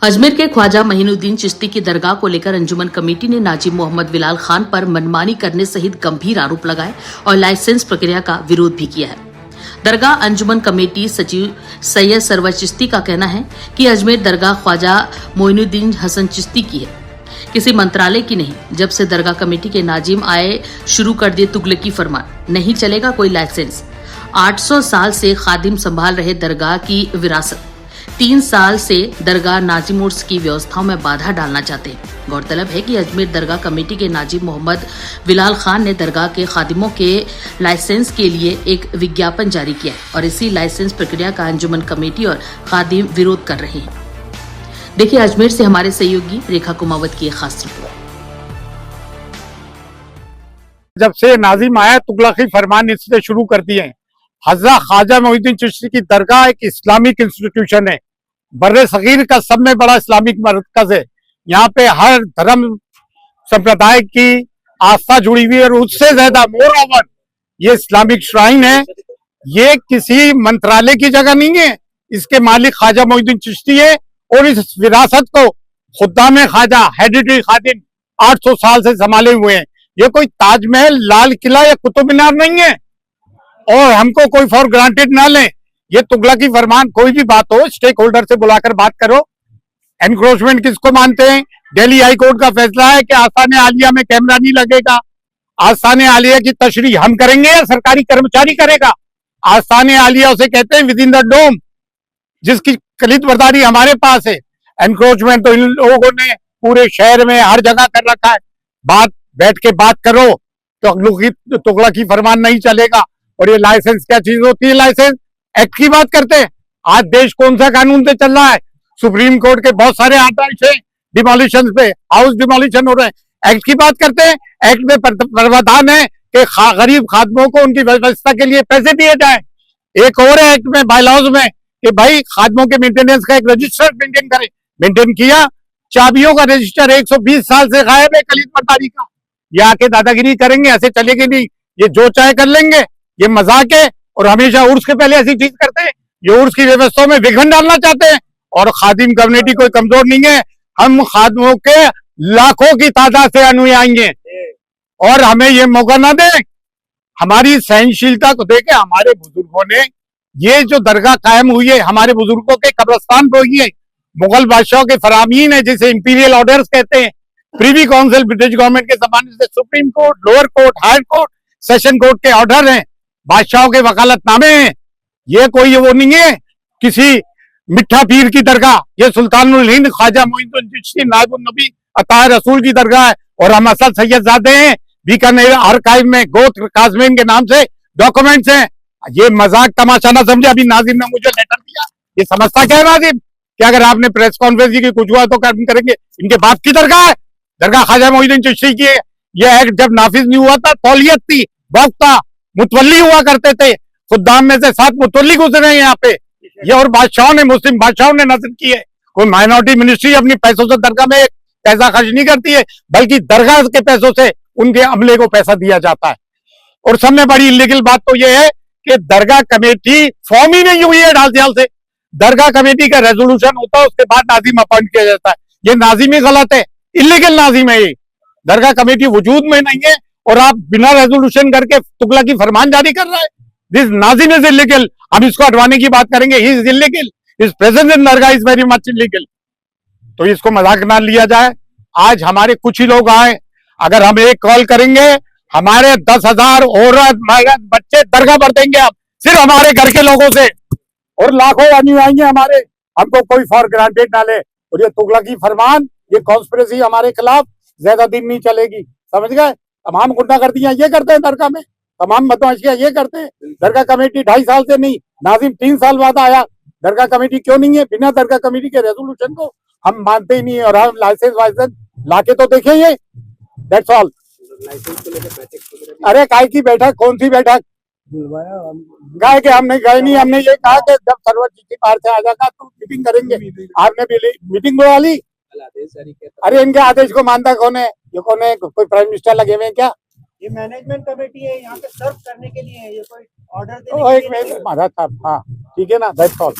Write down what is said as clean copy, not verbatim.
अजमेर के ख्वाजा महीनुद्दीन चिश्ती की दरगाह को लेकर अंजुमन कमेटी ने नाजिम मोहम्मद बिलाल खान पर मनमानी करने सहित गंभीर आरोप लगाए और लाइसेंस प्रक्रिया का विरोध भी किया है। दरगाह अंजुमन कमेटी सचिव सैयद सरवर चिश्ती का कहना है कि अजमेर दरगाह ख्वाजा मोइनुद्दीन हसन चिश्ती की है, किसी मंत्रालय की नहीं। जब से दरगाह कमेटी के नाजिम आए शुरू कर दिए तुगलकी फरमान, नहीं चलेगा कोई लाइसेंस। 800 साल से खादिम संभाल रहे दरगाह की विरासत, 3 साल से दरगाह नाजिम उर्स की व्यवस्थाओं में बाधा डालना चाहते हैं। गौरतलब है कि अजमेर दरगाह कमेटी के नाजिम मोहम्मद बिलाल खान ने दरगाह के खादिमों के लाइसेंस के लिए एक विज्ञापन जारी किया है और इसी लाइसेंस प्रक्रिया का अंजुमन कमेटी और खादिम विरोध कर रहे हैं। देखिए अजमेर से हमारे सहयोगी रेखा कुमावत की एक खास रिपोर्ट। जब से नाजिम आया तुगलकी फरमान इससे शुरू कर दिए हैं। हज़रत ख्वाजा मोइनुद्दीन चिश्ती की दरगाह एक इस्लामिक इंस्टीट्यूशन है, बर्रे सगीर का सब में बड़ा इस्लामिक मरकज है। यहाँ पे हर धर्म संप्रदाय की आस्था जुड़ी हुई है और उससे ज्यादा मोर ओवर ये इस्लामिक श्राइन है। ये किसी मंत्रालय की जगह नहीं है, इसके मालिक ख्वाजा मोइनुद्दीन चिश्ती है और इस विरासत को खुद्दाम ख्वाजा हेरिटेज खादिम 800 साल से संभाले हुए हैं। ये कोई ताजमहल, लाल किला या कुतुब मीनार नहीं है और हमको कोई फॉर ग्रांटेड ना लें। ये तुगलकी फरमान, कोई भी बात हो स्टेक होल्डर से बुलाकर बात करो। एनक्रोचमेंट किसको मानते हैं? दिल्ली हाई कोर्ट का फैसला है कि आस्थान आलिया में कैमरा नहीं लगेगा। आस्थान आलिया की तशरीह हम करेंगे या सरकारी कर्मचारी करेगा? आस्थान आलिया उसे कहते हैं विद इन द डोम, जिसकी कलीद बरदारी हमारे पास है। एनक्रोचमेंट तो इन लोगों ने पूरे शहर में हर जगह कर रखा है। बात बैठ के बात करो तो तुगलकी फरमान नहीं चलेगा। और ये लाइसेंस क्या चीज होती है? लाइसेंस एक्ट की बात करते हैं। आज देश कौन सा कानून पे चल रहा है? सुप्रीम कोर्ट के बहुत सारे आदेश हैं डिमोलिशन पे, हाउस डिमोलिशन हो रहे हैं। एक्ट की बात करते हैं। एक्ट में प्रावधान है कि गरीब खादमों को उनकी व्यवस्था के लिए पैसे दिए जाए। एक और है एक्ट में, बायलॉज में, कि भाई खादमों के मेंटेनेंस का एक रजिस्टर मेंटेन करें। मेंटेन किया, चाबियों का रजिस्टर 120 साल से गायब है कलीद बरदारी का। ये आके दादागिरी करेंगे, ऐसे चलेगी नहीं। ये जो चाहे कर लेंगे, ये मजाक है। और हमेशा उर्स के पहले ऐसी चीज करते हैं। ये उर्स की व्यवस्था में विघ्न डालना चाहते हैं। और खादिम कम्युनिटी कोई कमजोर नहीं है। हम खादमों के लाखों की तादाद से अनुयायी हैं और हमें ये मौका ना दें। हमारी सहनशीलता को देखे हमारे बुजुर्गों ने ये जो दरगाह कायम हुई है, हमारे बुजुर्गों के कब्रस्तान पे हुई है। मुगल बादशाहों के फरामीन है, जिसे इंपीरियल ऑर्डर्स कहते हैं। प्रीवी काउंसिल ब्रिटिश गवर्नमेंट के जमाने से supreme court, lower court, high court, session court के ऑर्डर हैं, बादशाहों के वकालतनामे हैं। ये कोई वो नहीं है किसी मिठा पीर की दरगाह। ये सुल्तानुल हिंद ख्वाजा मोइनुद्दीन चिश्ती नायबुन नबी अता रसूल की दरगाह है और हम असद सैयदजादे हैं। बीकानेर आर्काइव में गोत्र काज़मीन के नाम से डॉक्यूमेंट्स हैं। ये मजाक तमाशा ना समझे। अभी नाजिम ने मुझे लेटर दिया, ये समझता क्या है नाजिम कि अगर आपने प्रेस कॉन्फ्रेंस की कुछ हुआ तो कर्म करेंगे? इनके बाप की दरगाह है, दरगाह ख्वाजा मोइनुद्दीन चिश्ती की है। ये एक्ट जब नाफिज नहीं हुआ था, तौलियत थी, वक्त था, मुतवल्ली हुआ करते थे। खुद्दाम में से 7 मुतवल्ली गुजरे हैं यहाँ पे। ये और बादशाहों ने, मुस्लिम बादशाहों ने नजर की है। कोई माइनॉरिटी मिनिस्ट्री अपनी पैसों से दरगाह में पैसा खर्च नहीं करती है, बल्कि दरगाह के पैसों से उनके अमले को पैसा दिया जाता है। और सबसे बड़ी इलीगल बात तो यह है कि दरगाह कमेटी फॉर्म ही नहीं हुई है ढाल साल से। दरगाह कमेटी का रेजोल्यूशन होता है, उसके बाद नाजिम अपॉइंट किया जाता है। ये नाजिम ही गलत है, इलीगल नाजिम है। ये दरगाह कमेटी वजूद में नहीं है और आप बिना रेजोल्यूशन करके तुगलकी फरमान जारी कर रहे हैं। This Nazim is illegal. हम इसको हटवाने की बात करेंगे। He is illegal, his presence in Dargah is very much illegal. तो इसको मजाक ना लिया जाए। आज हमारे कुछ ही लोग आए, अगर हम एक कॉल करेंगे हमारे 10,000 औरत मर्द बच्चे दरगाह पर देंगे आप, सिर्फ हमारे घर के लोगों से, और लाखों अनुयायी हमारे। हमको कोई फॉर ग्रांटेड ना ले। और ये तुगलकी फरमान, ये कॉन्स्पिरेसी हमारे खिलाफ ज्यादा दिन नहीं चलेगी, समझ गए? तमाम गुंडागर्दियां ये करते हैं दरगाह में, तमाम बदमाशियां ये करते हैं। दरगाह कमेटी 2.5 साल से नहीं, नाजिम 3 साल बाद आया। दरगाह कमेटी क्यों नहीं है? बिना दरगाह कमेटी के रेजोल्यूशन को हम मानते ही नहीं है। और हम लाइसेंस वाइसेंस लाके तो देखें, ये दैट्स ऑल। अरे काय की बैठक? कौन सी बैठक? गए कि हमने गए नहीं। हमने ये कहा कि जब सरवर जी की बाहर से आ जाएगा तो मीटिंग करेंगे। आपने भी मीटिंग बुला ली। अरे इनके आदेश को मानता कौन है? ये कौन है? कोई प्राइम मिनिस्टर लगे हुए हैं क्या? ये मैनेजमेंट कमेटी है, यहाँ पे सर्व करने के लिए है। ये कोई ऑर्डर देने के लिए नहीं है। हाँ ठीक है ना, दैट्स ऑल।